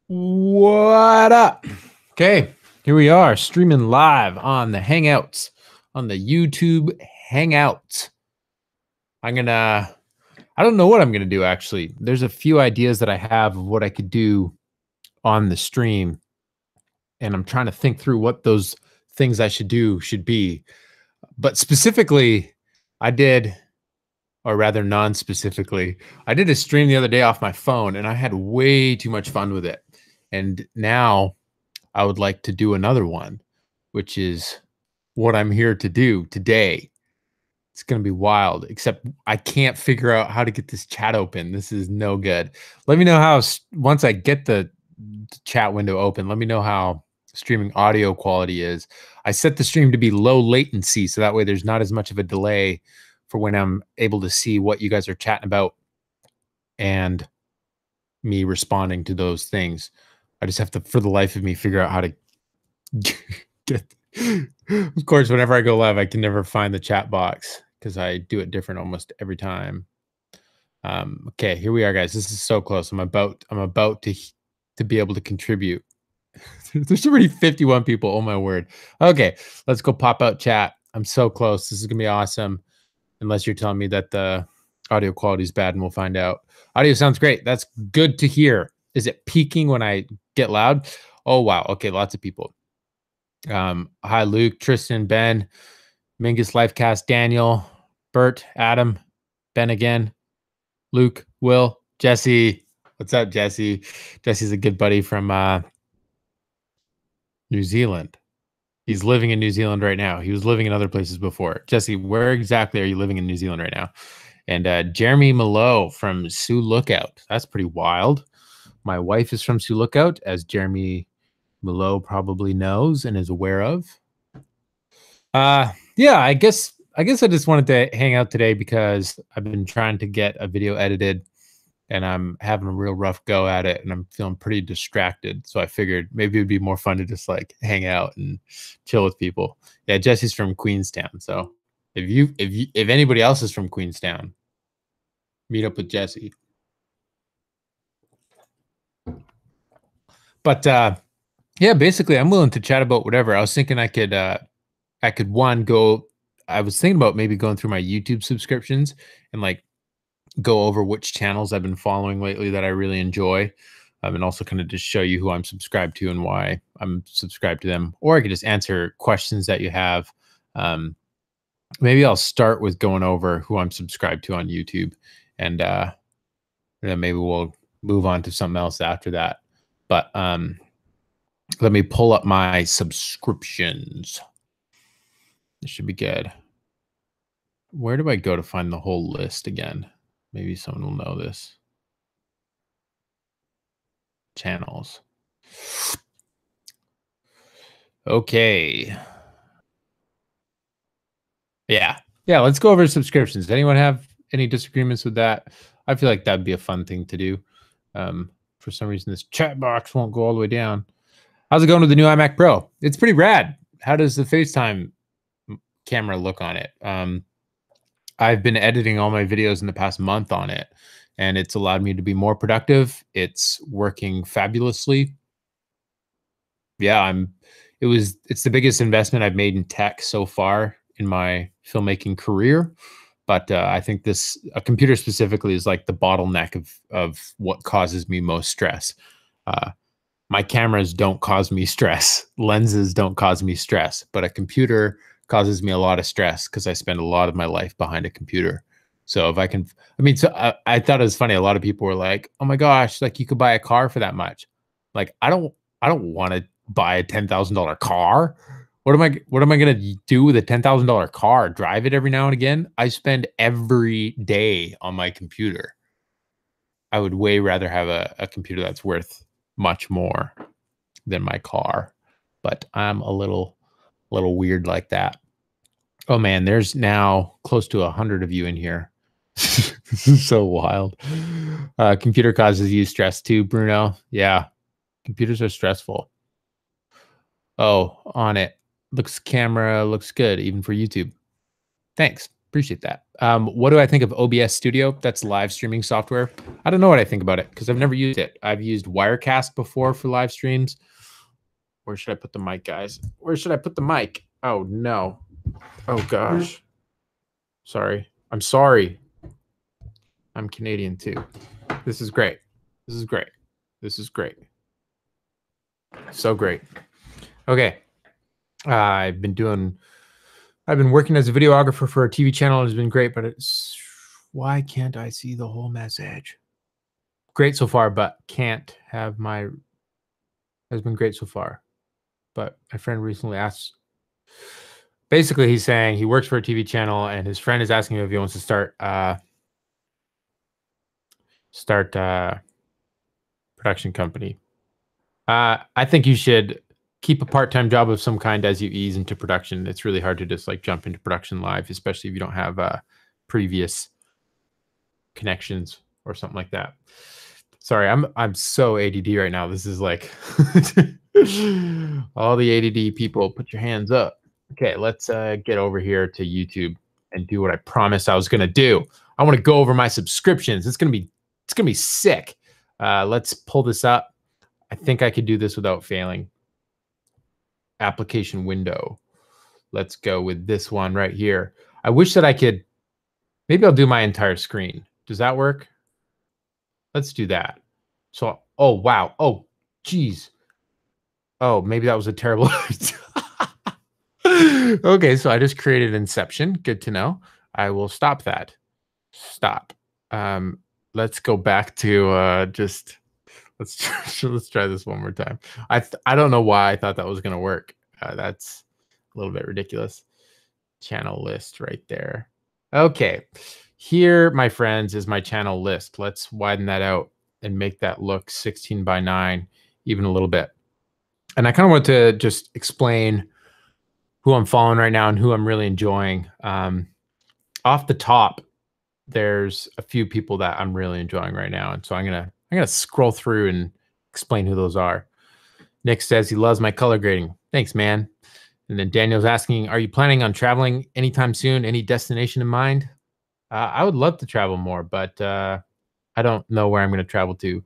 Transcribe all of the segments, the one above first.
What up? Okay, here we are streaming live on the Hangouts, on the YouTube Hangouts. I don't know what I'm gonna do actually. There's a few ideas that I have of what I could do on the stream, and I'm trying to think through what those things I should do should be. But specifically, I did, or rather non-specifically, I did a stream the other day off my phone and I had way too much fun with it. And now I would like to do another one, which is what I'm here to do today. It's going to be wild, except I can't figure out how to get this chat open. This is no good. Let me know how, once I get the chat window open, let me know how streaming audio quality is. I set the stream to be low latency, so that way there's not as much of a delay for when I'm able to see what you guys are chatting about and me responding to those things. I just have to, for the life of me, figure out how to get. Of course, whenever I go live, I can never find the chat box because I do it different almost every time. Okay, here we are, guys. This is so close. I'm about to be able to contribute. There's already 51 people. Oh my word. Okay, let's go pop out chat. I'm so close. This is gonna be awesome. Unless you're telling me that the audio quality is bad, and we'll find out. Audio sounds great. That's good to hear. Is it peaking when I get loud? Oh wow. Okay, lots of people. Hi, Luke, Tristan, Ben, Mingus, Lifecast, Daniel, Bert, Adam, Ben again, Luke, Will, Jesse. What's up, Jesse? Jesse's a good buddy from New Zealand. He's living in New Zealand right now. He was living in other places before. Jesse, where exactly are you living in New Zealand right now? And Jeremy Malo from Sioux Lookout. That's pretty wild. My wife is from Sioux Lookout, as Jeremy Malo probably knows and is aware of. Yeah, I guess I just wanted to hang out today because I've been trying to get a video edited and I'm having a real rough go at it and I'm feeling pretty distracted. So I figured maybe it'd be more fun to just like hang out and chill with people. Yeah, Jesse's from Queenstown. So if anybody else is from Queenstown, meet up with Jesse. But yeah, basically I'm willing to chat about whatever. I was thinking I could I was thinking about maybe going through my YouTube subscriptions and like go over which channels I've been following lately that I really enjoy. And also kind of just show you who I'm subscribed to and why I'm subscribed to them. Or I could just answer questions that you have. Maybe I'll start with going over who I'm subscribed to on YouTube, and then maybe we'll move on to something else after that. But let me pull up my subscriptions. This should be good. Where do I go to find the whole list again? Maybe someone will know this. Channels. Okay. Yeah. Let's go over subscriptions. Anyone have any disagreements with that? I feel like that'd be a fun thing to do. For some reason, this chat box won't go all the way down. How's it going with the new iMac Pro? It's pretty rad. How does the FaceTime camera look on it? I've been editing all my videos in the past month on it, and it's allowed me to be more productive. It's working fabulously. Yeah, it's the biggest investment I've made in tech so far in my filmmaking career. But I think a computer specifically is like the bottleneck of what causes me most stress. My cameras don't cause me stress. Lenses don't cause me stress, but a computer causes me a lot of stress because I spend a lot of my life behind a computer. So if I can, I thought it was funny. A lot of people were like, "Oh my gosh, like you could buy a car for that much." Like I don't want to buy a $10,000 car. What am I gonna do with a $10,000 car? Drive it every now and again? I spend every day on my computer. I would way rather have a computer that's worth much more than my car. But I'm a little weird like that. Oh man, there's now close to 100 of you in here. This is so wild. Computer causes you stress too, Bruno. Yeah, computers are stressful. Oh, on it. Camera looks good, even for YouTube. Thanks. Appreciate that. What do I think of OBS Studio? That's live streaming software. I don't know what I think about it because I've never used it. I've used Wirecast before for live streams. Where should I put the mic, guys? Where should I put the mic? Oh, no. Oh, gosh. Sorry. I'm sorry. I'm Canadian, too. This is great. This is great. This is great. So great. Okay. I've been working as a videographer for a TV channel. It's been great, but why can't I see the whole message? Great so far, but can't have has been great so far. But my friend recently asked, basically he's saying he works for a TV channel and his friend is asking him if he wants to start production company. I think you should keep a part-time job of some kind as you ease into production. It's really hard to just like jump into production live, especially if you don't have previous connections or something like that. Sorry, I'm so ADD right now. This is like all the ADD people, put your hands up. Okay, let's get over here to YouTube and do what I promised I was gonna do. I want to go over my subscriptions. It's gonna be sick. Let's pull this up. I think I could do this without failing. Application window. Let's go with this one right here. I wish that I could, maybe I'll do my entire screen. Does that work? Let's do that. So, oh, wow. Oh, geez. Oh, maybe that was a terrible. Okay, so I just created Inception. Good to know. I will stop that. Stop. Let's go back to let's try this one more time. I don't know why I thought that was going to work. That's a little bit ridiculous. Channel list right there. Okay. Here, my friends, is my channel list. Let's widen that out and make that look 16 by 9, even a little bit. And I kind of want to just explain who I'm following right now and who I'm really enjoying. Off the top, there's a few people that I'm really enjoying right now. And so I'm gonna scroll through and explain who those are. Nick says he loves my color grading. Thanks, man. And then Daniel's asking, are you planning on traveling anytime soon? Any destination in mind? I would love to travel more, but I don't know where I'm going to travel to.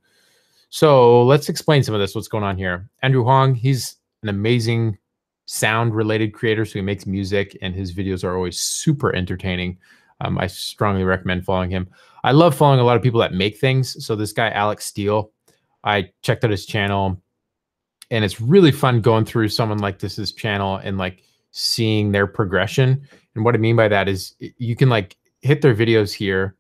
So let's explain some of this, what's going on here. Andrew Huang, he's an amazing sound-related creator, so he makes music, and his videos are always super entertaining. I strongly recommend following him. I love following a lot of people that make things. So this guy, Alex Steele, I checked out his channel, and it's really fun going through someone like this channel and like seeing their progression. And what I mean by that is you can like hit their videos here.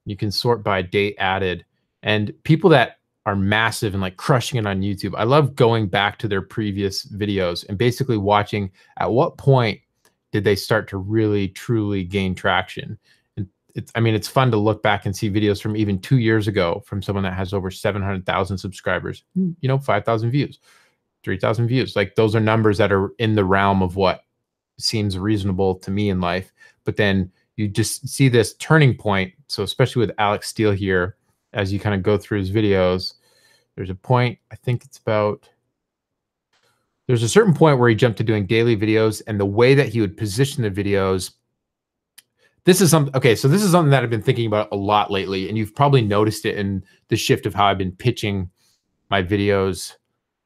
You can sort by date added, and people that are massive and like crushing it on YouTube, I love going back to their previous videos and basically watching at what point did they start to really truly gain traction. And it's fun to look back and see videos from even 2 years ago from someone that has over 700,000 subscribers, 5,000 views, 3,000 views. Like those are numbers that are in the realm of what seems reasonable to me in life. But then you just see this turning point. So especially with Alex Steele here, as you kind of go through his videos, there's a point, I think it's about, there's a certain point where he jumped to doing daily videos, and the way that he would position the videos, this is something that I've been thinking about a lot lately, and you've probably noticed it in the shift of how I've been pitching my videos.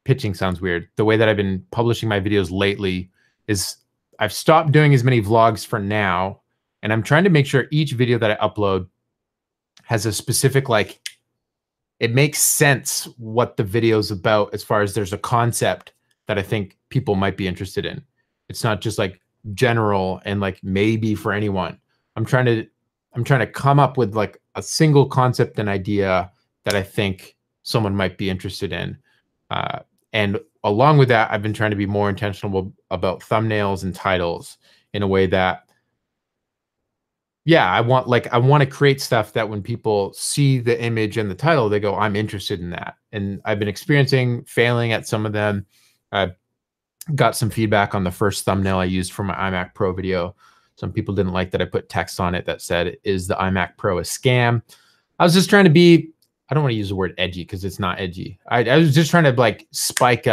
Pitching sounds weird. The way that I've been publishing my videos lately is I've stopped doing as many vlogs for now, and I'm trying to make sure each video that I upload has a specific, like, it makes sense what the video is about as far as there's a concept that I think people might be interested in. It's not just like general and like maybe for anyone. I'm trying to come up with like a single concept and idea that I think someone might be interested in. And along with that, I've been trying to be more intentional about thumbnails and titles in a way that, yeah, I want to create stuff that when people see the image and the title, they go, I'm interested in that. And I've been failing at some of them. I got some feedback on the first thumbnail I used for my iMac Pro video. Some people didn't like that I put text on it that said, is the iMac Pro a scam? I was just trying to be, I don't want to use the word edgy because it's not edgy. I was just trying to like spike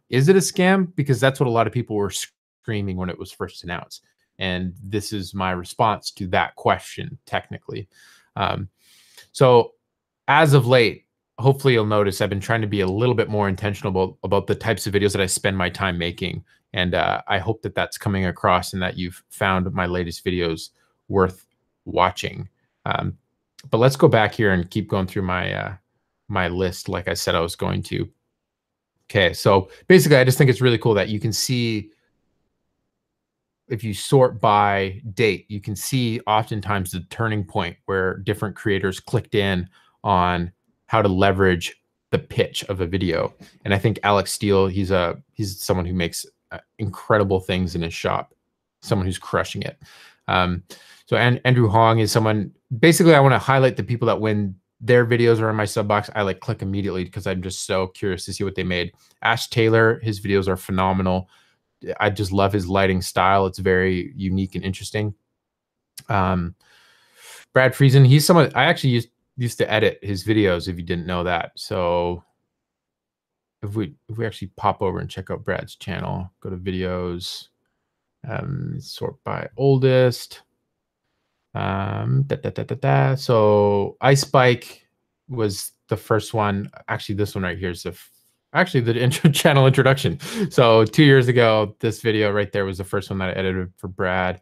is it a scam? Because that's what a lot of people were screaming when it was first announced. And this is my response to that question, technically. So as of late, hopefully you'll notice I've been trying to be a little bit more intentional about the types of videos that I spend my time making. And I hope that that's coming across and that you've found my latest videos worth watching. But let's go back here and keep going through my my list like I said I was going to. Okay, so basically I just think it's really cool that you can see, if you sort by date, you can see oftentimes the turning point where different creators clicked in on how to leverage the pitch of a video. And I think Alex Steele, he's someone who makes incredible things in his shop, someone who's crushing it. So Andrew Hong is someone, basically I want to highlight the people that when their videos are in my sub box, I like click immediately because I'm just so curious to see what they made. Ash Taylor, his videos are phenomenal. I just love his lighting style. It's very unique and interesting. Brad Friesen, he's someone I actually used to edit his videos, if you didn't know that. So if we actually pop over and check out Brad's channel, go to videos, sort by oldest. So Ice Bike was the first one. Actually, this one right here is actually the channel introduction. So 2 years ago, this video right there was the first one that I edited for Brad.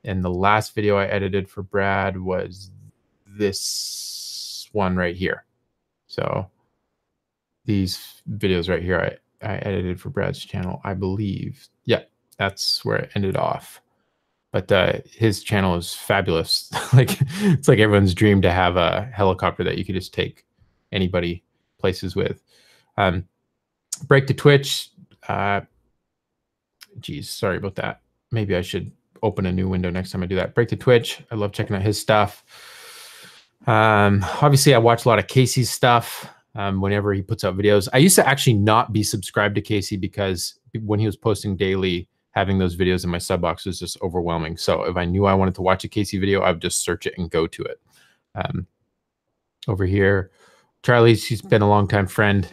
And the last video I edited for Brad was this one right here. So these videos right here, I edited for Brad's channel, I believe. Yeah, that's where it ended off. But his channel is fabulous. Like, it's like everyone's dream to have a helicopter that you could just take anybody places with. Break to Twitch. Geez, sorry about that. Maybe I should open a new window next time I do that. Break to Twitch. I love checking out his stuff. Obviously, I watch a lot of Casey's stuff whenever he puts out videos. I used to actually not be subscribed to Casey because when he was posting daily, having those videos in my sub box was just overwhelming. So if I knew I wanted to watch a Casey video, I would just search it and go to it. Over here, Charlie, she's been a longtime friend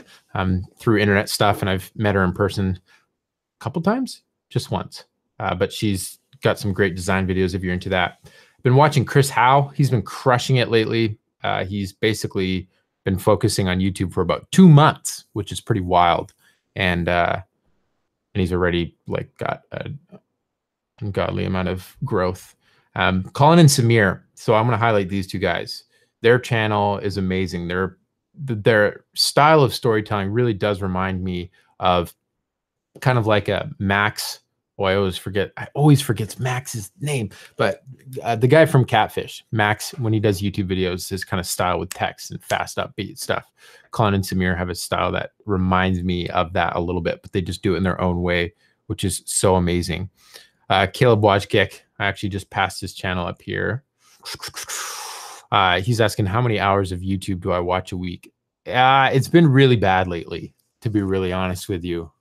through internet stuff, and I've met her in person a couple times, just once. But she's got some great design videos if you're into that. I've been watching Chris Howe. He's been crushing it lately. He's basically been focusing on YouTube for about 2 months, which is pretty wild. And he's already like got an ungodly amount of growth. Colin and Samir. So I'm going to highlight these two guys. Their channel is amazing. Their style of storytelling really does remind me of kind of like a Max. Oh, I always forget Max's name, but the guy from Catfish, Max, when he does YouTube videos, his kind of style with text and fast upbeat stuff. Colin and Samir have a style that reminds me of that a little bit, but they just do it in their own way, which is so amazing. Caleb Wojcik, I actually just passed his channel up here. He's asking, how many hours of YouTube do I watch a week? It's been really bad lately, to be really honest with you.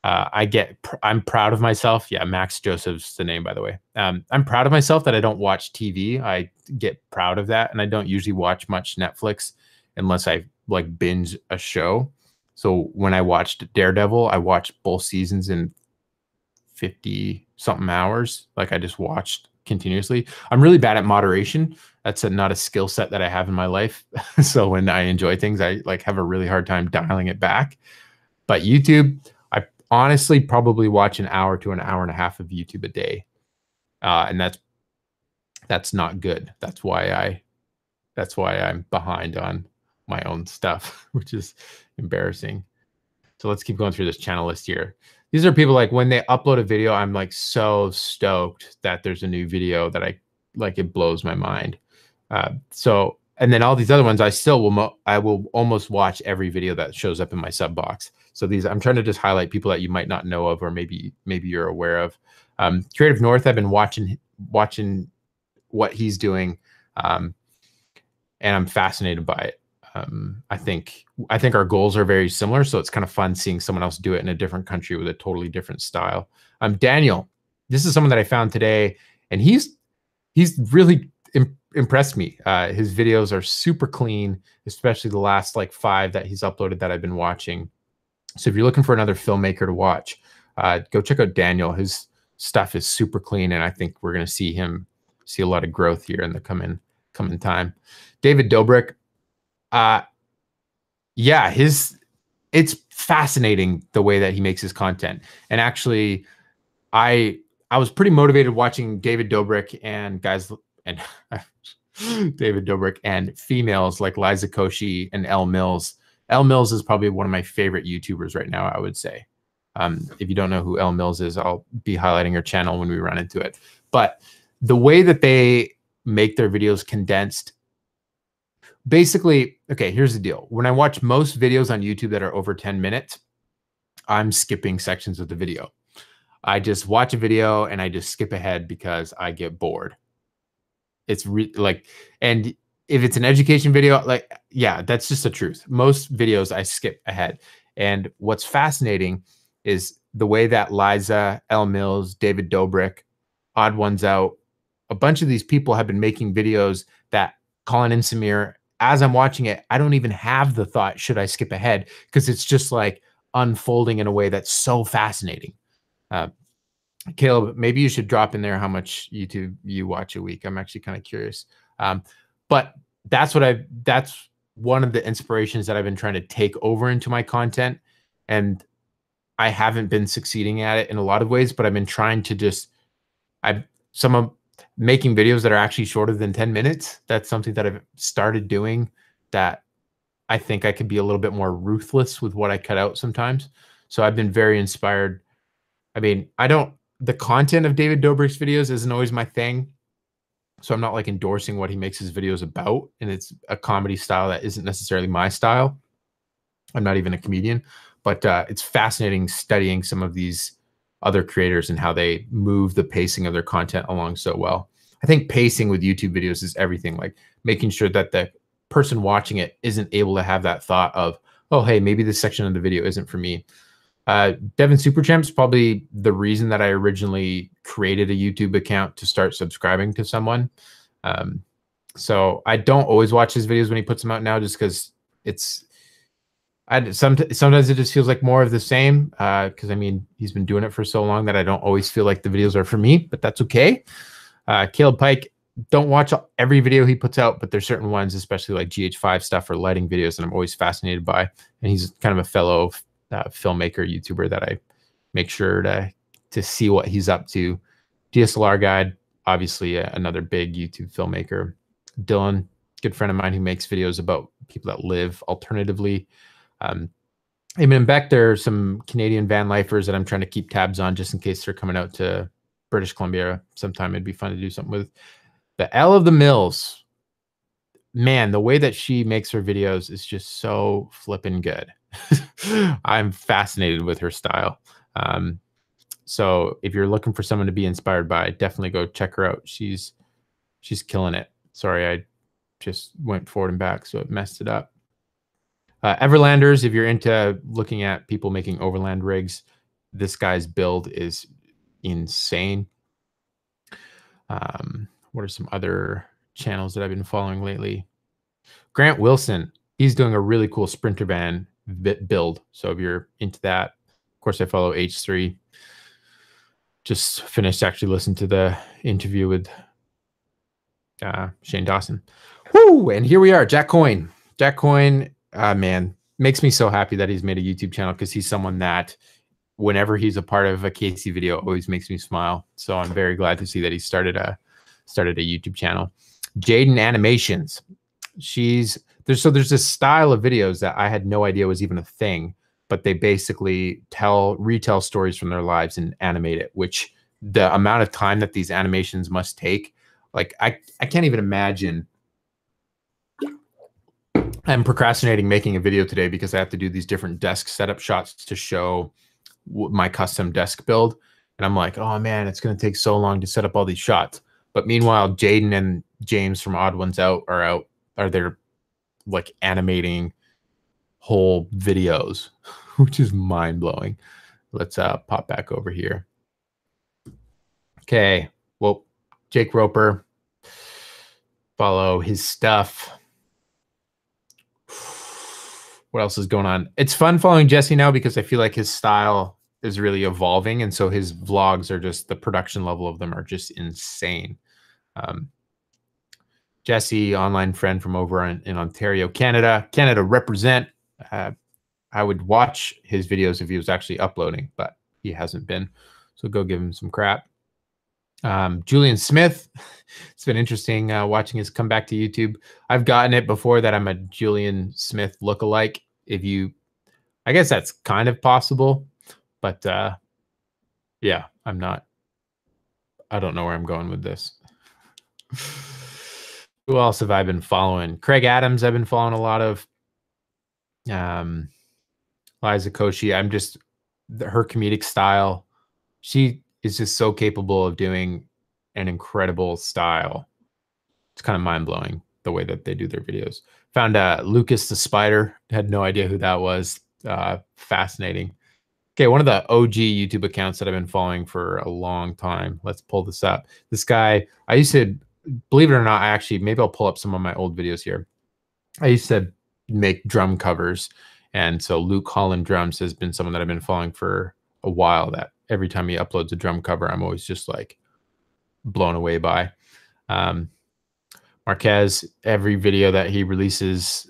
I'm proud of myself. Yeah, Max Joseph's the name, by the way. I'm proud of myself that I don't watch TV. I get proud of that. And I don't usually watch much Netflix unless I like binge a show. So when I watched Daredevil, I watched both seasons in 50 something hours. Like I just watched continuously. I'm really bad at moderation. That's not a skill set that I have in my life. So when I enjoy things, I like have a really hard time dialing it back. But YouTube, I honestly probably watch an hour to an hour and a half of YouTube a day. And that's not good. That's why I'm behind on my own stuff, which is embarrassing. So let's keep going through this channel list here. These are people like when they upload a video, I'm like so stoked that there's a new video that I like, it blows my mind. So, and then all these other ones, I will almost watch every video that shows up in my sub box. So these, I'm trying to just highlight people that you might not know of, or maybe you're aware of. Creative North, I've been watching what he's doing, and I'm fascinated by it. I think our goals are very similar, so it's kind of fun seeing someone else do it in a different country with a totally different style. Daniel, this is someone that I found today, and he's really impressed me. His videos are super clean, especially the last like 5 that he's uploaded that I've been watching. So if you're looking for another filmmaker to watch, go check out Daniel. His stuff is super clean, and I think we're going to see a lot of growth here in the coming time. David Dobrik, yeah, it's fascinating the way that he makes his content. And actually, I was pretty motivated watching David Dobrik and guys and David Dobrik and females like Liza Koshy and Elle Mills. Elle Mills is probably one of my favorite YouTubers right now, I would say. If you don't know who Elle Mills is, I'll be highlighting her channel when we run into it. But the way that they make their videos condensed, basically, okay, here's the deal. When I watch most videos on YouTube that are over 10 minutes, I'm skipping sections of the video. I just watch a video and I just skip ahead because I get bored. It's and if it's an education video, like, yeah, that's just the truth. Most videos I skip ahead. And what's fascinating is the way that Liza, Elle Mills, David Dobrik, Odd Ones Out, a bunch of these people have been making videos that Colin and Samir, as I'm watching it, I don't even have the thought, should I skip ahead? Because it's just like unfolding in a way that's so fascinating. Caleb, maybe you should drop in there how much YouTube you watch a week. I'm actually kind of curious. But that's one of the inspirations that I've been trying to take over into my content. And I haven't been succeeding at it in a lot of ways, but I've been trying to making videos that are actually shorter than 10 minutes. That's something that I've started doing, that I think I could be a little bit more ruthless with what I cut out sometimes. So I've been very inspired. I mean, the content of David Dobrik's videos isn't always my thing. So I'm not like endorsing what he makes his videos about. And it's a comedy style that isn't necessarily my style. I'm not even a comedian, but it's fascinating studying some of these other creators and how they move the pacing of their content along so well. I think pacing with YouTube videos is everything, like making sure that the person watching it isn't able to have that thought of, oh, hey, maybe this section of the video isn't for me. Devin Superchamp is probably the reason that I originally created a YouTube account to start subscribing to someone. So I don't always watch his videos when he puts them out now, just because sometimes it just feels like more of the same. Because I mean, he's been doing it for so long that I don't always feel like the videos are for me, but that's okay. Caleb Pike, don't watch every video he puts out, but there's certain ones, especially like GH5 stuff or lighting videos, that I'm always fascinated by. And he's kind of a fellow filmmaker YouTuber that I make sure to see what he's up to. DSLR Guide, obviously another big YouTube filmmaker. Dylan, good friend of mine who makes videos about people that live alternatively. Eamon and Beck, there are some Canadian van lifers that I'm trying to keep tabs on just in case they're coming out to British Columbia sometime. It'd be fun to do something with. The Elle of the Mills, man, the way that she makes her videos is just so flippin' good. I'm fascinated with her style. So if you're looking for someone to be inspired by, definitely go check her out. She's killing it. Sorry, I just went forward and back, so it messed it up. Everlanders, if you're into looking at people making overland rigs, this guy's build is insane. What are some other channels that I've been following lately? Grant Wilson, he's doing a really cool sprinter van build. So if you're into that, of course, I follow H3. Just finished actually listening to the interview with Shane Dawson. Woo! And here we are, Jack Coyne. Jack Coyne, man, makes me so happy that he's made a YouTube channel, because he's someone that whenever he's a part of a Casey video always makes me smile. So I'm very glad to see that he started a YouTube channel. Jaden Animations. There's this style of videos that I had no idea was even a thing, but they basically retell stories from their lives and animate it, which the amount of time that these animations must take, like I can't even imagine. I'm procrastinating making a video today because I have to do these different desk setup shots to show my custom desk build. And I'm like, oh man, it's going to take so long to set up all these shots. But meanwhile, Jaden and James from Odd Ones Out are there like animating whole videos, which is mind blowing. Let's pop back over here. Okay. Well, Jake Roper, follow his stuff. What else is going on? It's fun following Jesse now because I feel like his style is really evolving, and so his vlogs are just, the production level of them are just insane. Jesse, online friend from over in Ontario, Canada. Canada represent. I would watch his videos if he was actually uploading, but he hasn't been. So go give him some crap. Julian Smith. It's been interesting watching his come back to YouTube. I've gotten it before that I'm a Julian Smith lookalike. I guess that's kind of possible, but yeah, I'm not. I don't know where I'm going with this. Who else have I been following? Craig Adams, I've been following a lot of. Liza Koshy, her comedic style. She is just so capable of doing an incredible style. It's kind of mind-blowing the way that they do their videos. Found Lucas the Spider. Had no idea who that was. Fascinating. Okay, one of the OG YouTube accounts that I've been following for a long time. Let's pull this up. This guy, I used to, believe it or not, maybe I'll pull up some of my old videos here. I used to make drum covers. And so Luke Holland Drums has been someone that I've been following for a while, that every time he uploads a drum cover, I'm always just like blown away by. Marquez, every video that he releases,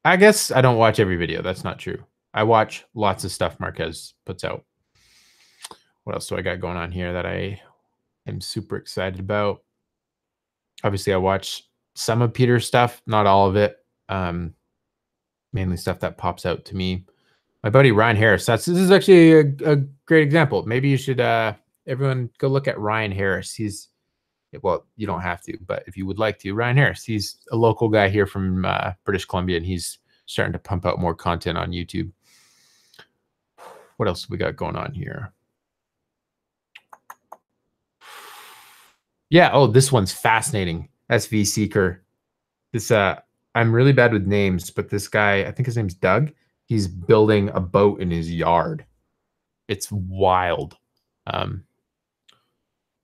I guess I don't watch every video. That's not true. I watch lots of stuff Marquez puts out. What else do I got going on here that I am super excited about? Obviously, I watch some of Peter's stuff, not all of it. Mainly stuff that pops out to me. My buddy Ryan Harris. This is actually a great example. Maybe you should everyone go look at Ryan Harris. Well, you don't have to, but if you would like to, Ryan Harris. He's a local guy here from British Columbia, and he's starting to pump out more content on YouTube. What else we got going on here? Yeah. Oh, this one's fascinating. SV Seeker. This I'm really bad with names, but this guy, I think his name's Doug. He's building a boat in his yard. It's wild.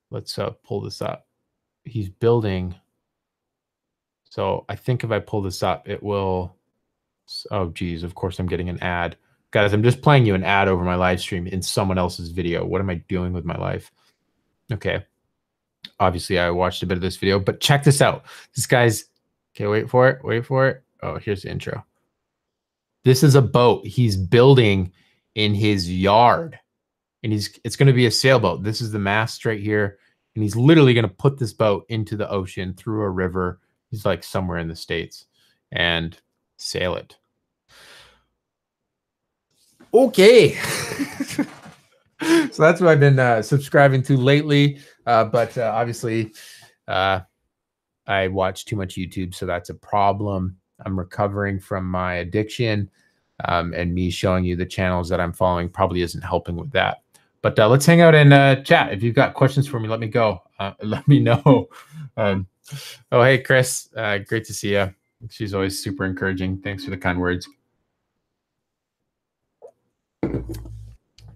Let's pull this up. He's building. So I think if I pull this up, it will. Oh, geez. Of course, I'm getting an ad. Guys, I'm just playing you an ad over my live stream in someone else's video. What am I doing with my life? Okay. Obviously, I watched a bit of this video, but check this out. This guy's. Okay, wait for it. Wait for it. Oh, here's the intro. This is a boat he's building in his yard. And it's going to be a sailboat. This is the mast right here. And he's literally going to put this boat into the ocean through a river. He's like somewhere in the States and sail it. Okay. So that's what I've been subscribing to lately. But obviously, I watch too much YouTube, so that's a problem. I'm recovering from my addiction, and me showing you the channels that I'm following probably isn't helping with that. But let's hang out and chat. If you've got questions for me, let me go. Let me know. Oh, hey, Chris. Great to see you. She's always super encouraging. Thanks for the kind words.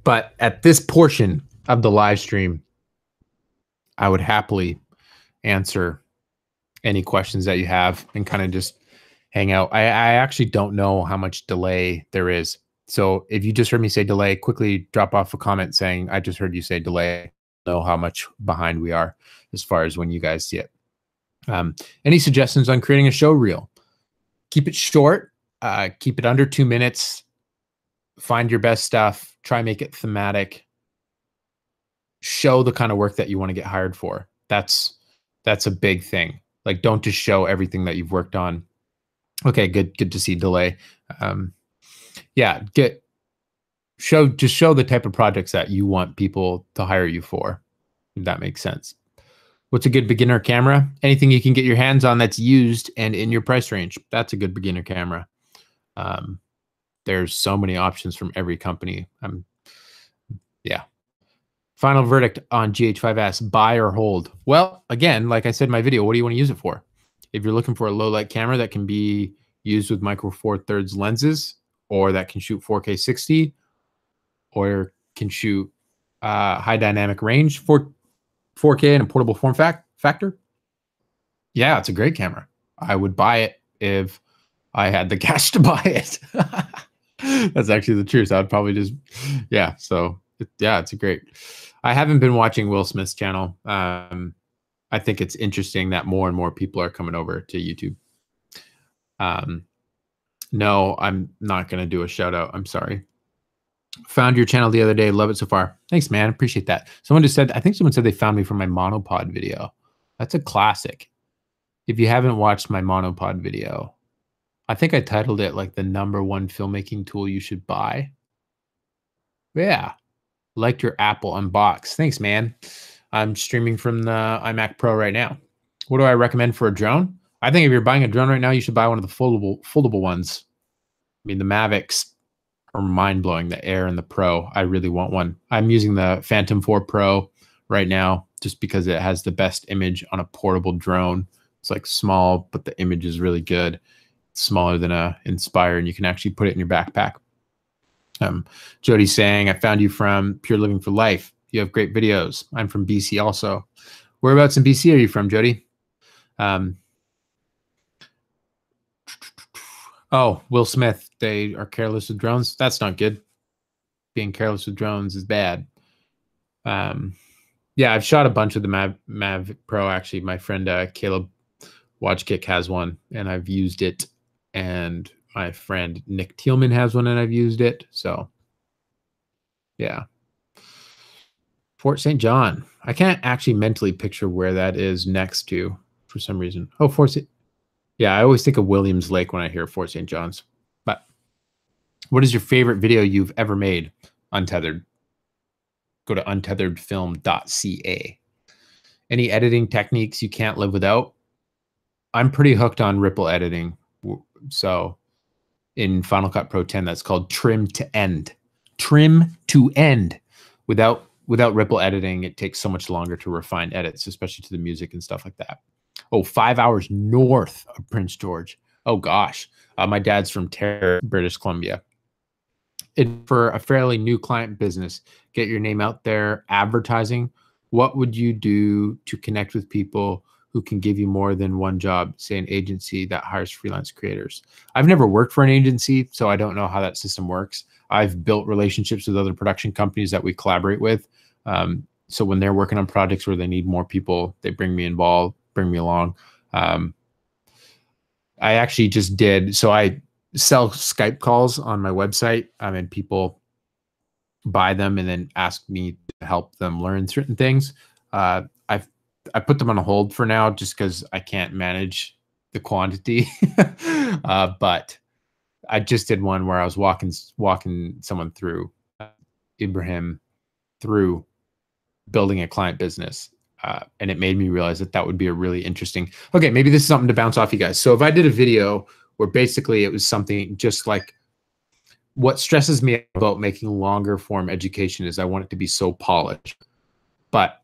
But at this portion of the live stream, I would happily answer any questions that you have and kind of just hang out. I actually don't know how much delay there is. So if you just heard me say delay, quickly drop off a comment saying, I just heard you say delay. Know how much behind we are as far as when you guys see it. Any suggestions on creating a show reel? Keep it short. Keep it under 2 minutes. Find your best stuff. Try make it thematic. Show the kind of work that you want to get hired for. That's a big thing. Like, don't just show everything that you've worked on. Okay, good to see delay. Yeah, just show the type of projects that you want people to hire you for, if that makes sense. What's a good beginner camera? Anything you can get your hands on that's used and in your price range. That's a good beginner camera. There's so many options from every company. Yeah. Final verdict on GH5S, buy or hold? Well, again, like I said in my video, what do you want to use it for? If you're looking for a low light camera that can be used with micro four thirds lenses, or that can shoot 4K 60, or can shoot high dynamic range for 4K and a portable form factor, yeah, it's a great camera. I would buy it if I had the cash to buy it. That's actually the truth. I'd probably just, yeah. So yeah, it's a great. I haven't been watching Will Smith's channel. I think it's interesting that more and more people are coming over to YouTube. No, I'm not going to do a shout out. I'm sorry. Found your channel the other day. Love it so far. Thanks, man. Appreciate that. Someone just said, I think someone said they found me from my monopod video. That's a classic. If you haven't watched my monopod video, I think I titled it like the #1 filmmaking tool you should buy. Yeah. Liked your Apple unbox. Thanks, man. I'm streaming from the iMac Pro right now. What do I recommend for a drone? I think if you're buying a drone right now, you should buy one of the foldable ones. I mean, the Mavics are mind-blowing, the Air and the Pro. I really want one. I'm using the Phantom 4 Pro right now just because it has the best image on a portable drone. It's like small, but the image is really good. It's smaller than a Inspire, and you can actually put it in your backpack. Jody's saying, I found you from Pure Living for Life. You have great videos. I'm from BC also. Whereabouts in BC are you from, Jody? Oh, Will Smith. They are careless with drones. That's not good. Being careless with drones is bad. Yeah, I've shot a bunch of the Mavic Pro. Actually, my friend Caleb Watchkick has one, and I've used it. And my friend Nick Thielman has one, and I've used it. So, yeah. Fort St. John. I can't actually mentally picture where that is next to for some reason. Oh, Fort St. Yeah, I always think of Williams Lake when I hear Fort St. John's. But what is your favorite video you've ever made? Untethered. Go to untetheredfilm.ca. Any editing techniques you can't live without? I'm pretty hooked on ripple editing. So in Final Cut Pro 10, that's called trim to end. Trim to end. Without ripple editing, it takes so much longer to refine edits, especially to the music and stuff like that. Oh, 5 hours north of Prince George. Oh, gosh. My dad's from Terre, British Columbia. For a fairly new client business, get your name out there, advertising. What would you do to connect with people who can give you more than one job, say an agency that hires freelance creators? I've never worked for an agency, so I don't know how that system works. I've built relationships with other production companies that we collaborate with. So when they're working on projects where they need more people, they bring me involved, bring me along. I actually just did, so I sell Skype calls on my website, and people buy them and then ask me to help them learn certain things. I put them on a hold for now just because I can't manage the quantity. But I just did one where I was walking someone through, Ibrahim, through building a client business. And it made me realize that would be a really interesting, okay, maybe this is something to bounce off you guys. So if I did a video where basically it was something just like, what stresses me about making longer form education is I want it to be so polished. But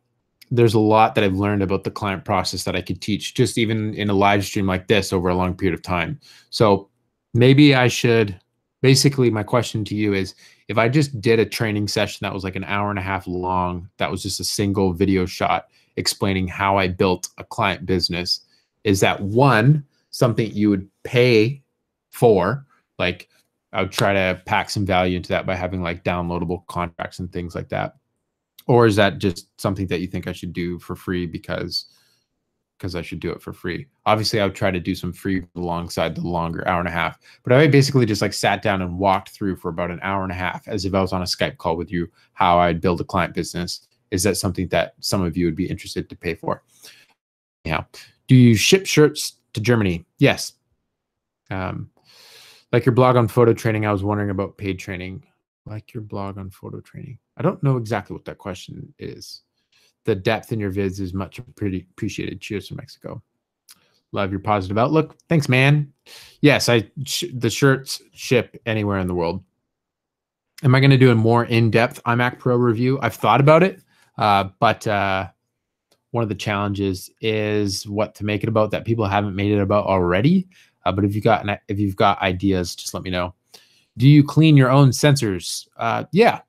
there's a lot that I've learned about the client process that I could teach just even in a live stream like this over a long period of time. So maybe I should, basically my question to you is, if I just did a training session that was like an hour and a half long, that was just a single video shot explaining how I built a client business, is that one, something you would pay for? Like I would try to pack some value into that by having like downloadable contracts and things like that. Or is that just something that you think I should do for free because I should do it for free? Obviously, I would try to do some free alongside the longer hour and a half. But I basically just like sat down and walked through for about an hour and a half as if I was on a Skype call with you, how I'd build a client business. Is that something that some of you would be interested to pay for? Yeah. Do you ship shirts to Germany? Yes. Like your blog on photo training, I was wondering about paid training. Like your blog on photo training. I don't know exactly what that question is. The depth in your vids is much appreciated. Cheers from Mexico. Love your positive outlook. Thanks, man. Yes, the shirts ship anywhere in the world. Am I going to do a more in-depth iMac Pro review? I've thought about it, but one of the challenges is what to make it about that people haven't made it about already. But if you've got ideas, just let me know. Do you clean your own sensors? Yeah.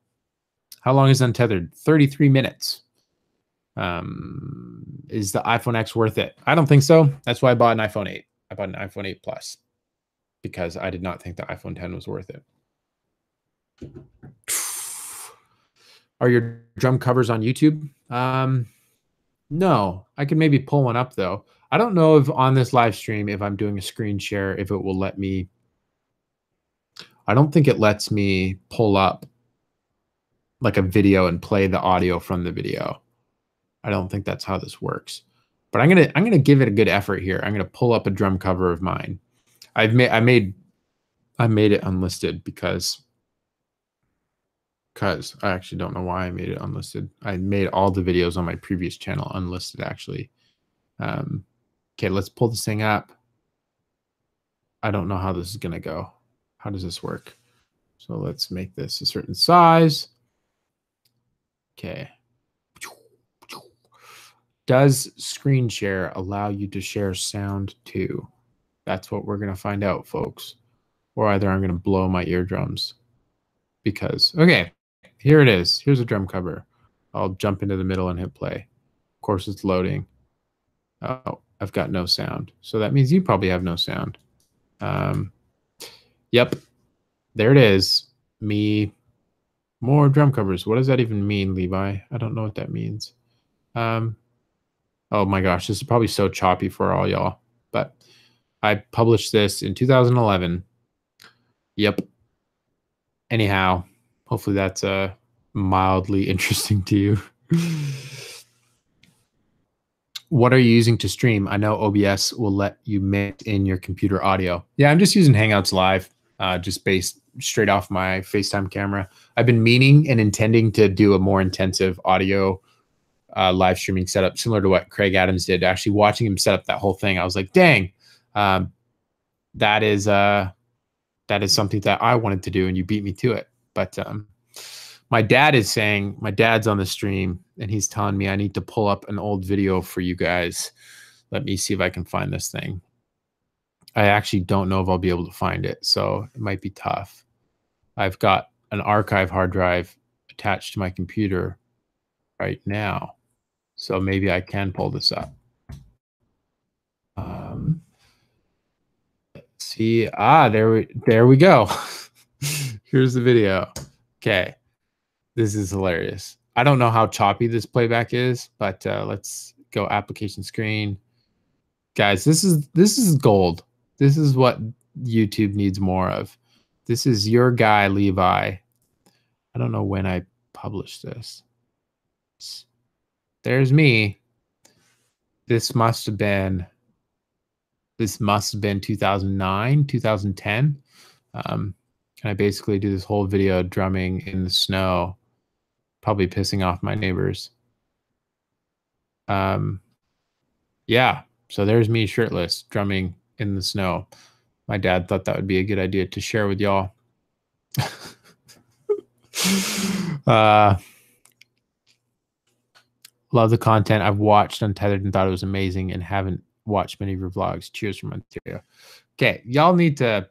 How long is Untethered? 33 minutes. Is the iPhone X worth it? I don't think so. That's why I bought an iPhone 8. I bought an iPhone 8 Plus because I did not think the iPhone 10 was worth it. Are your drum covers on YouTube? No, I could maybe pull one up though. I don't know if on this live stream, if I'm doing a screen share, if it will let me. I don't think it lets me pull up like a video and play the audio from the video. I don't think that's how this works. But I'm gonna give it a good effort here. I'm gonna pull up a drum cover of mine. I made it unlisted because I actually don't know why I made it unlisted. I made all the videos on my previous channel unlisted actually. Okay, let's pull this thing up. I don't know how this is gonna go. How does this work? So let's make this a certain size. Okay. Does screen share allow you to share sound too? That's what we're going to find out, folks. Or either I'm going to blow my eardrums. Because, okay, here it is. Here's a drum cover. I'll jump into the middle and hit play. Of course, it's loading. Oh, I've got no sound. So that means you probably have no sound. Yep. There it is. Me. More drum covers. What does that even mean, Levi? I don't know what that means. Oh my gosh, this is probably so choppy for all y'all. But I published this in 2011. Yep. Anyhow, hopefully that's mildly interesting to you. What are you using to stream? I know OBS will let you mix in your computer audio. Yeah, I'm just using Hangouts Live, just based straight off my FaceTime camera. I've been meaning and intending to do a more intensive audio live streaming setup, similar to what Craig Adams did. Actually, watching him set up that whole thing, I was like, dang, that is something that I wanted to do, and you beat me to it. But my dad's on the stream, and he's telling me I need to pull up an old video for you guys. Let me see if I can find this thing. I actually don't know if I'll be able to find it, so it might be tough. I've got an archive hard drive attached to my computer right now, so maybe I can pull this up. Let's see. There we go. Here's the video. Okay, this is hilarious. I don't know how choppy this playback is, but let's go application screen. Guys, this is gold. This is what YouTube needs more of. This is your guy, Levi. I don't know when I published this. There's me. This must have been 2009, 2010. And I basically do this whole video drumming in the snow, probably pissing off my neighbors. Yeah, so there's me shirtless drumming in the snow. My dad thought that would be a good idea to share with y'all. Love the content. I've watched Untethered and thought it was amazing, and haven't watched many of your vlogs. Cheers from Ontario. Okay, y'all need to.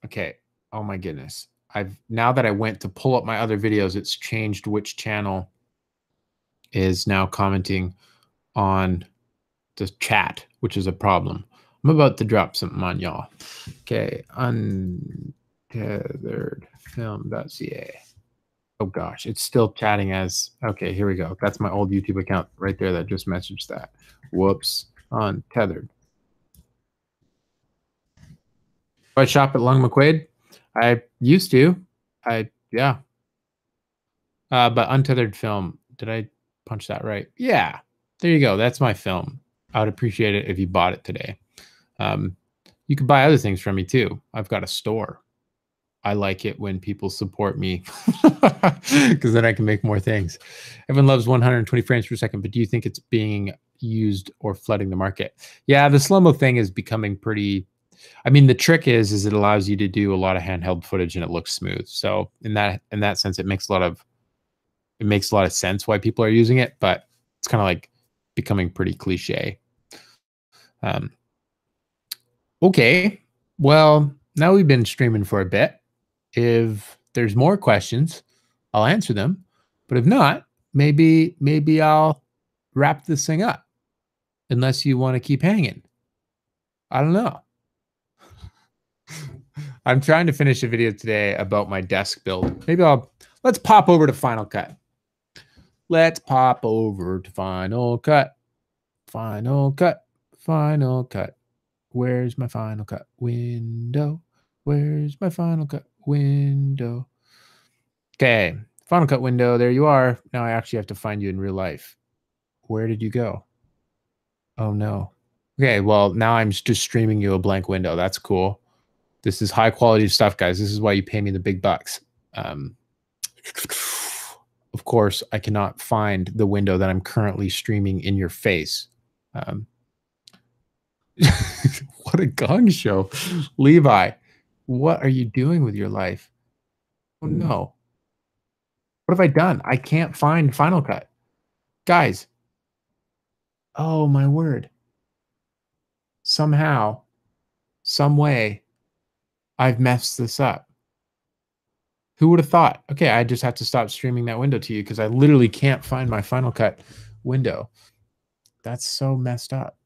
Okay, oh my goodness. Now that I went to pull up my other videos, it's changed which channel is now commenting on the chat, which is a problem. I'm about to drop something on y'all. Okay, untetheredfilm.ca. Oh gosh, it's still chatting as, okay, here we go. That's my old YouTube account right there that just messaged that. Whoops, untethered. Do I shop at Long McQuaid? I used to. Yeah. But Untethered Film, did I punch that right? Yeah, there you go. That's my film. I would appreciate it if you bought it today. You can buy other things from me too. I've got a store. I like it when people support me because then I can make more things. Everyone loves 120 frames per second, but do you think it's being used or flooding the market? Yeah, the slow-mo thing is becoming pretty. I mean, the trick is it allows you to do a lot of handheld footage and it looks smooth. So in that sense, it makes a lot of sense why people are using it, but it's kind of like becoming pretty cliche. Okay, well, now we've been streaming for a bit. If there's more questions, I'll answer them. But if not, maybe I'll wrap this thing up. Unless you want to keep hanging. I don't know. I'm trying to finish a video today about my desk build. Maybe let's pop over to Final Cut. Let's pop over to Final Cut. Final Cut. Final Cut. Where's my Final Cut window? Where's my Final Cut window? Okay, Final Cut window. There you are. Now I actually have to find you in real life. Where did you go? Oh no. Okay, well, now I'm just streaming you a blank window. That's cool. This is high quality stuff, guys. This is why you pay me the big bucks. Of course, I cannot find the window that I'm currently streaming in your face. What a gong show. Levi, what are you doing with your life? Oh no. What have I done? I can't find Final Cut. Guys. Oh my word. Somehow, some way, I've messed this up. Who would have thought? Okay, I just have to stop streaming that window to you because I literally can't find my Final Cut window. That's so messed up.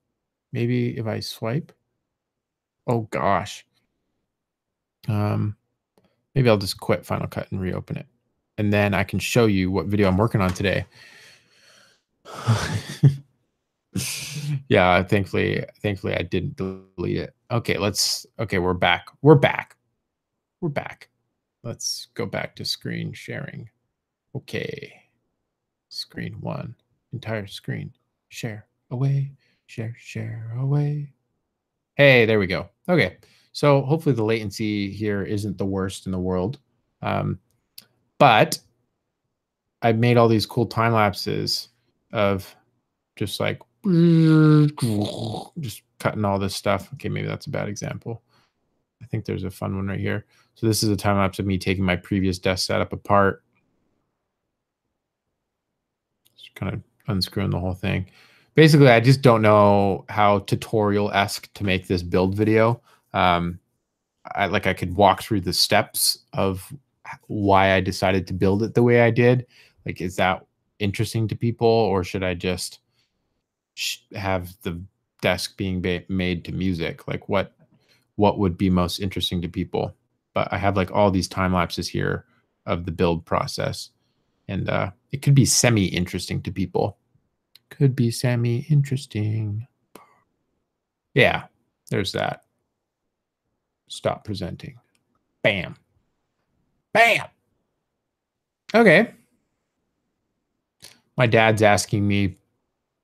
Maybe if I swipe. Oh gosh. Maybe I'll just quit Final Cut and reopen it. And then I can show you what video I'm working on today. Yeah, thankfully I didn't delete it. Okay, we're back. We're back. Let's go back to screen sharing. Okay. Screen 1. Entire screen. Share away. Share away. Hey, there we go. Okay. So hopefully the latency here isn't the worst in the world. But I made all these cool time lapses of just like just cutting all this stuff. Okay, maybe that's a bad example. I think there's a fun one right here. So this is a time lapse of me taking my previous desk setup apart. Just kind of unscrewing the whole thing. Basically, I just don't know how tutorial-esque to make this build video. I could walk through the steps of why I decided to build it the way I did. Like, is that interesting to people, or should I just have the desk being made to music? Like, what would be most interesting to people? But I have like all these time lapses here of the build process, and it could be semi-interesting to people. Could be semi-interesting. Yeah, there's that. Stop presenting. Bam. Bam. Okay. My dad's asking me,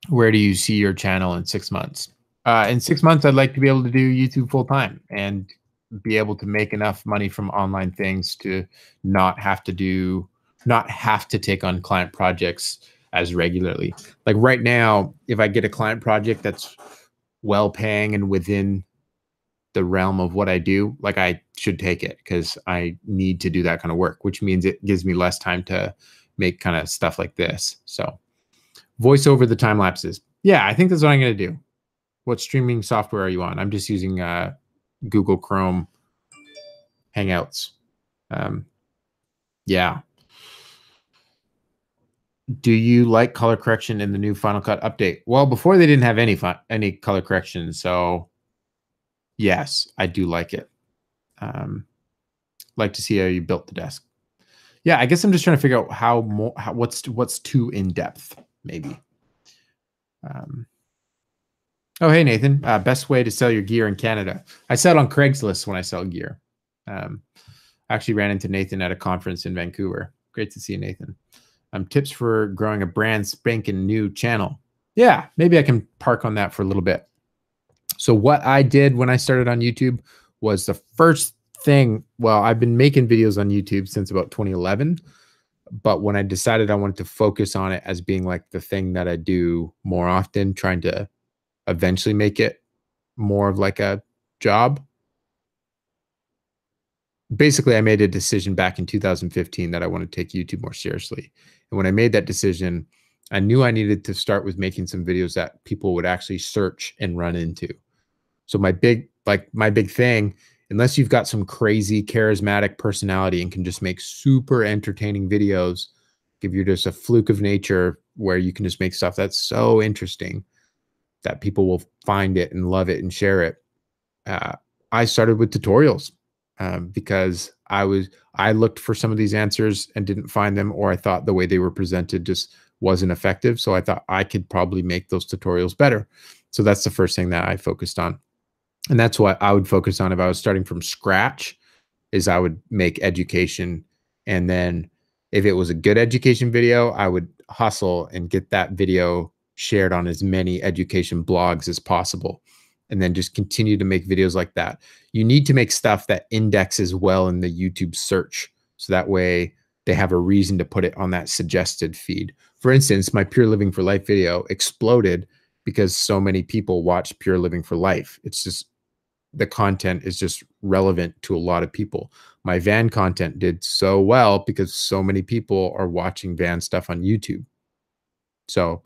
where do you see your channel in 6 months? In 6 months, I'd like to be able to do YouTube full time and be able to make enough money from online things to not have to take on client projects as regularly. Like right now, if I get a client project that's well paying and within the realm of what I do, like I should take it because I need to do that kind of work, which means it gives me less time to make kind of stuff like this. So voice over the time lapses. Yeah, I think that's what I'm going to do. What streaming software are you on? I'm just using Google Chrome Hangouts. Yeah. Do you like color correction in the new Final Cut update? Well, before they didn't have any color correction, so yes, I do like it. Like to see how you built the desk. Yeah, I guess I'm just trying to figure out what's too in depth, maybe. Oh, hey, Nathan. Best way to sell your gear in Canada. I sell on Craigslist when I sell gear. I actually ran into Nathan at a conference in Vancouver. Great to see you, Nathan. Tips for growing a brand spanking new channel. Yeah, maybe I can park on that for a little bit. So what I did when I started on YouTube was the first thing. Well, I've been making videos on YouTube since about 2011. But when I decided I wanted to focus on it as being like the thing that I do more often, trying to eventually make it more of like a job. Basically, I made a decision back in 2015 that I want to take YouTube more seriously. And when I made that decision, I knew I needed to start with making some videos that people would actually search and run into. So my big thing, unless you've got some crazy charismatic personality and can just make super entertaining videos, if you're just a fluke of nature where you can just make stuff that's so interesting that people will find it and love it and share it. I started with tutorials. because I looked for some of these answers and didn't find them, or I thought the way they were presented just wasn't effective. So I thought I could probably make those tutorials better. So that's the first thing that I focused on. And that's what I would focus on if I was starting from scratch, is I would make education. And then if it was a good education video, I would hustle and get that video shared on as many education blogs as possible. And then just continue to make videos like that. You need to make stuff that indexes well in the YouTube search. So that way they have a reason to put it on that suggested feed. For instance, my Pure Living for Life video exploded because so many people watch Pure Living for Life. It's just, the content is just relevant to a lot of people. My van content did so well because so many people are watching van stuff on YouTube. So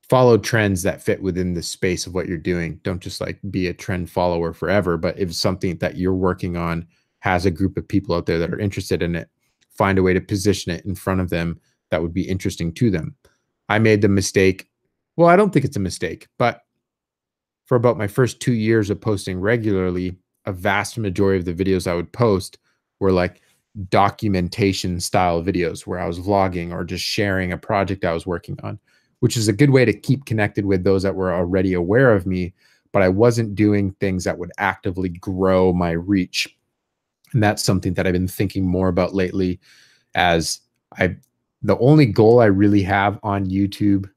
follow trends that fit within the space of what you're doing. Don't just like be a trend follower forever, but if something that you're working on has a group of people out there that are interested in it, find a way to position it in front of them that would be interesting to them. I made the mistake. Well, I don't think it's a mistake, but for about my first 2 years of posting regularly, a vast majority of the videos I would post were like documentation style videos where I was vlogging or just sharing a project I was working on, which is a good way to keep connected with those that were already aware of me, but I wasn't doing things that would actively grow my reach. And that's something that I've been thinking more about lately, as the only goal I really have on YouTube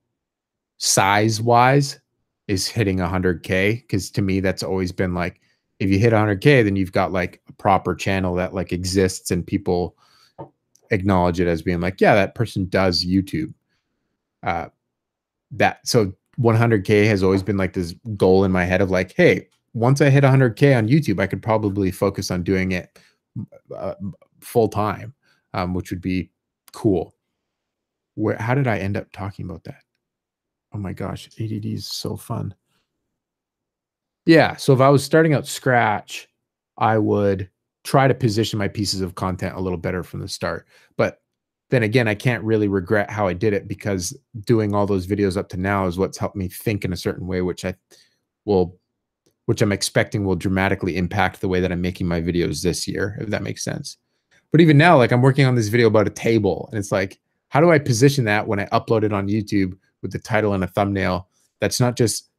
size wise is hitting 100K. Cause to me, that's always been like, if you hit 100K, then you've got like a proper channel that like exists and people acknowledge it as being like, yeah, that person does YouTube. So 100K has always been like this goal in my head of like, hey, once I hit 100K on YouTube, I could probably focus on doing it full time, which would be cool. How did I end up talking about that? Oh my gosh, ADD is so fun. Yeah, so if I was starting out scratch, I would try to position my pieces of content a little better from the start. But then again, I can't really regret how I did it, because doing all those videos up to now is what's helped me think in a certain way, which I'm expecting will dramatically impact the way that I'm making my videos this year, if that makes sense. But even now, like I'm working on this video about a table, and it's like, how do I position that when I upload it on YouTube with the title and a thumbnail that's not just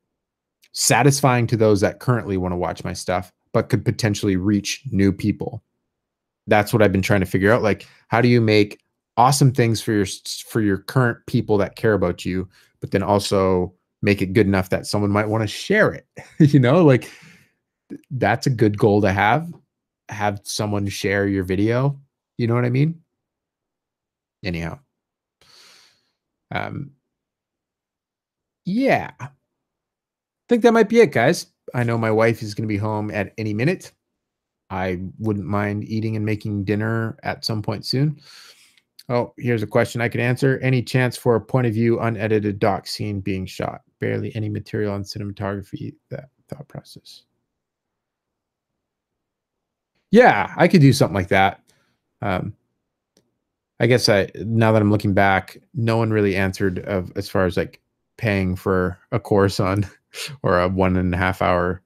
satisfying to those that currently want to watch my stuff, but could potentially reach new people? That's what I've been trying to figure out. Like, how do you make awesome things for your current people that care about you, but then also make it good enough that someone might want to share it? Like that's a good goal to have someone share your video. You know what I mean? Anyhow. Yeah. I think that might be it, guys. I know my wife is going to be home at any minute. I wouldn't mind eating and making dinner at some point soon. Oh, here's a question I could answer. Any chance for a point of view unedited doc scene being shot? Barely any material on cinematography. That thought process. Yeah, I could do something like that. I guess now that I'm looking back, no one really answered as far as like paying for a course on or a 1.5 hour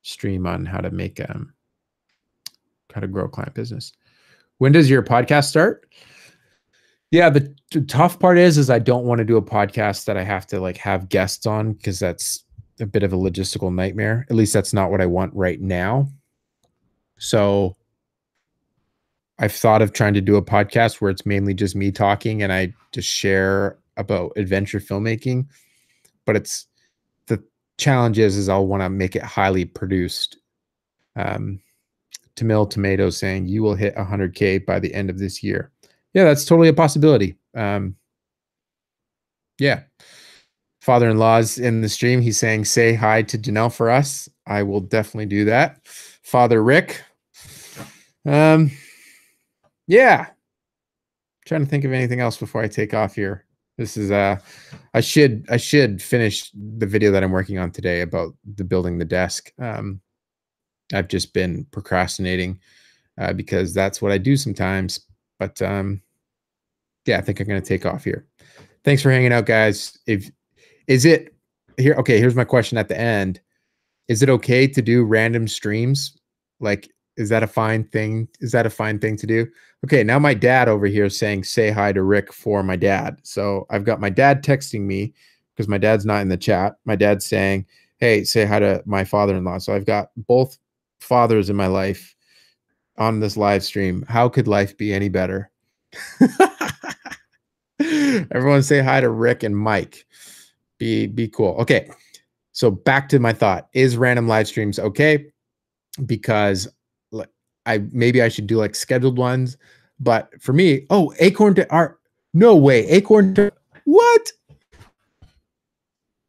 stream on how to make how to grow a client business. When does your podcast start? Yeah, the tough part is I don't want to do a podcast that I have to like have guests on, because that's a bit of a logistical nightmare. At least that's not what I want right now. So I've thought of trying to do a podcast where it's mainly just me talking and I just share about adventure filmmaking. But the challenge is I'll want to make it highly produced. Tamil Tomato saying you will hit 100K by the end of this year. Yeah, that's totally a possibility. Yeah. Father-in-law's in the stream. He's saying, say hi to Janelle for us. I will definitely do that. Father Rick. Yeah. Trying to think of anything else before I take off here. This is I should finish the video that I'm working on today about building the desk. I've just been procrastinating because that's what I do sometimes. But yeah, I think I'm going to take off here. Thanks for hanging out, guys. Okay, here's my question at the end. Is it okay to do random streams? Like Is that a fine thing? Is that a fine thing to do? Okay, now my dad over here is saying, say hi to Rick for my dad. So I've got my dad texting me because my dad's not in the chat. My dad's saying, hey, say hi to my father-in-law. So I've got both fathers in my life on this live stream. How could life be any better? Everyone say hi to Rick and Mike. Be cool. Okay. So back to my thought. Is random live streams okay? Because maybe I should do like scheduled ones, but for me, oh, Acorn to art. No way. Acorn to what?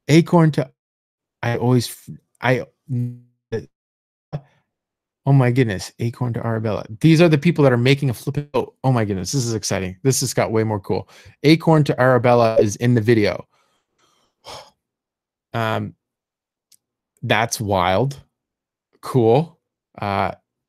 Acorn to I oh my goodness, Acorn to Arabella. These are the people that are making a flipping. Oh my goodness, this is exciting. This has got way more cool. Acorn to Arabella is in the video. That's wild. Cool.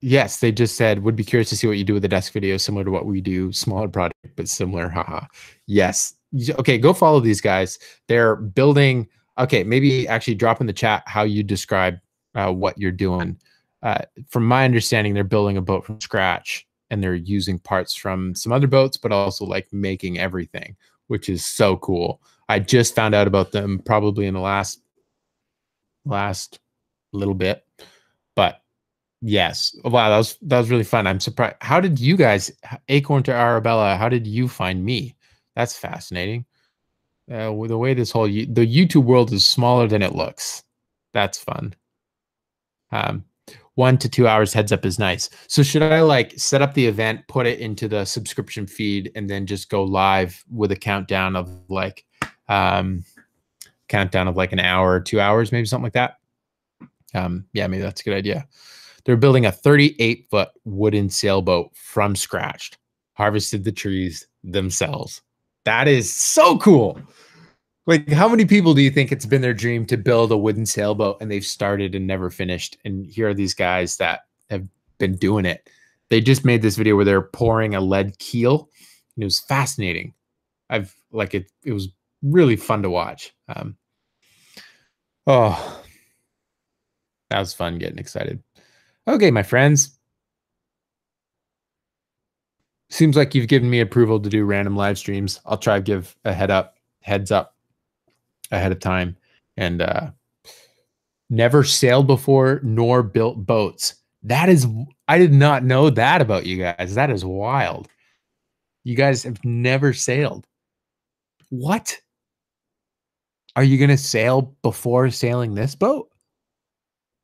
Yes, they just said, would be curious to see what you do with the desk video, similar to what we do, smaller product, but similar. Haha. Yes. Okay, go follow these guys. They're building. Okay, maybe actually drop in the chat how you describe what you're doing. From my understanding, they're building a boat from scratch and they're using parts from some other boats, but also like making everything, which is so cool. I just found out about them probably in the last little bit, but yes. Wow, that was really fun. I'm surprised. How did you guys, Acorn to Arabella, how did you find me? That's fascinating. With the way this whole the YouTube world is smaller than it looks. That's fun. 1 to 2 hours heads up is nice. So should I like set up the event, put it into the subscription feed, and then just go live with a countdown of like an hour or 2 hours, maybe something like that? Yeah, maybe that's a good idea. They're building a 38-foot wooden sailboat from scratch, harvested the trees themselves. That is so cool. Like, how many people do you think it's been their dream to build a wooden sailboat and they've started and never finished? And here are these guys that have been doing it. They just made this video where they're pouring a lead keel, and it was fascinating. It was really fun to watch. Oh, that was fun getting excited. Okay, my friends. Seems like you've given me approval to do random live streams. I'll try to give a heads up ahead of time. And never sailed before nor built boats. I did not know that about you guys. That is wild. You guys have never sailed. What? Are you going to sail before sailing this boat?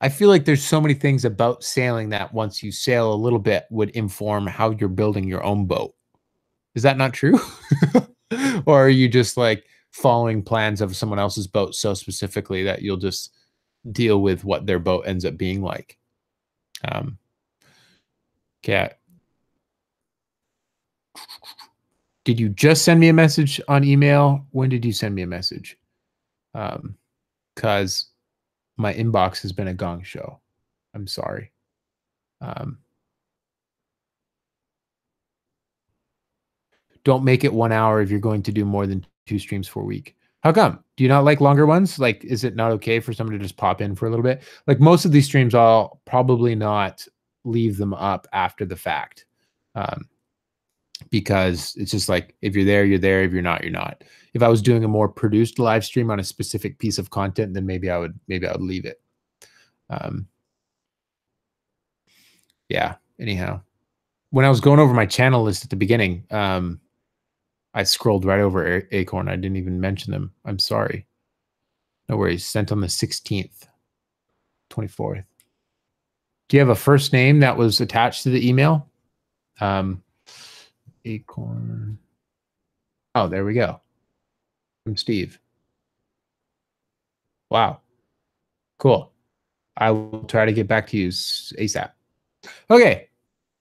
I feel like there's so many things about sailing that once you sail a little bit would inform how you're building your own boat. Is that not true? Or are you just like following plans of someone else's boat so specifically that you'll just deal with what their boat ends up being like? Okay. Did you just send me a message on email? When did you send me a message? Because my inbox has been a gong show. I'm sorry. Don't make it 1 hour if you're going to do more than 2 streams per week. How come? Do you not like longer ones? Like, is it not okay for someone to just pop in for a little bit? Like most of these streams, I'll probably not leave them up after the fact. Because it's just like, if you're there, you're there. If you're not, you're not. If I was doing a more produced live stream on a specific piece of content, then maybe I would leave it. Yeah. Anyhow, when I was going over my channel list at the beginning, I scrolled right over Acorn. I didn't even mention them. I'm sorry. No worries. Sent on the 16th, 24th. Do you have a first name that was attached to the email? Acorn. Oh, there we go. From Steve. Wow. Cool. I will try to get back to you ASAP. Okay.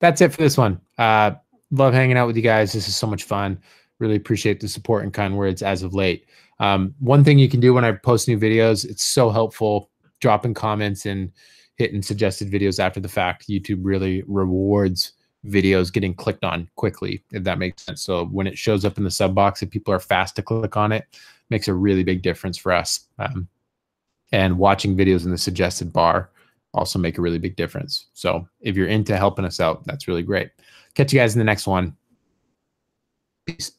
That's it for this one. Love hanging out with you guys. This is so much fun. Really appreciate the support and kind words as of late. One thing you can do when I post new videos, it's so helpful, dropping comments and hitting suggested videos after the fact. YouTube really rewards videos getting clicked on quickly, if that makes sense. So when it shows up in the sub box, if people are fast to click on it, makes a really big difference for us. And watching videos in the suggested bar also make a really big difference. So if you're into helping us out, that's really great. Catch you guys in the next one. Peace.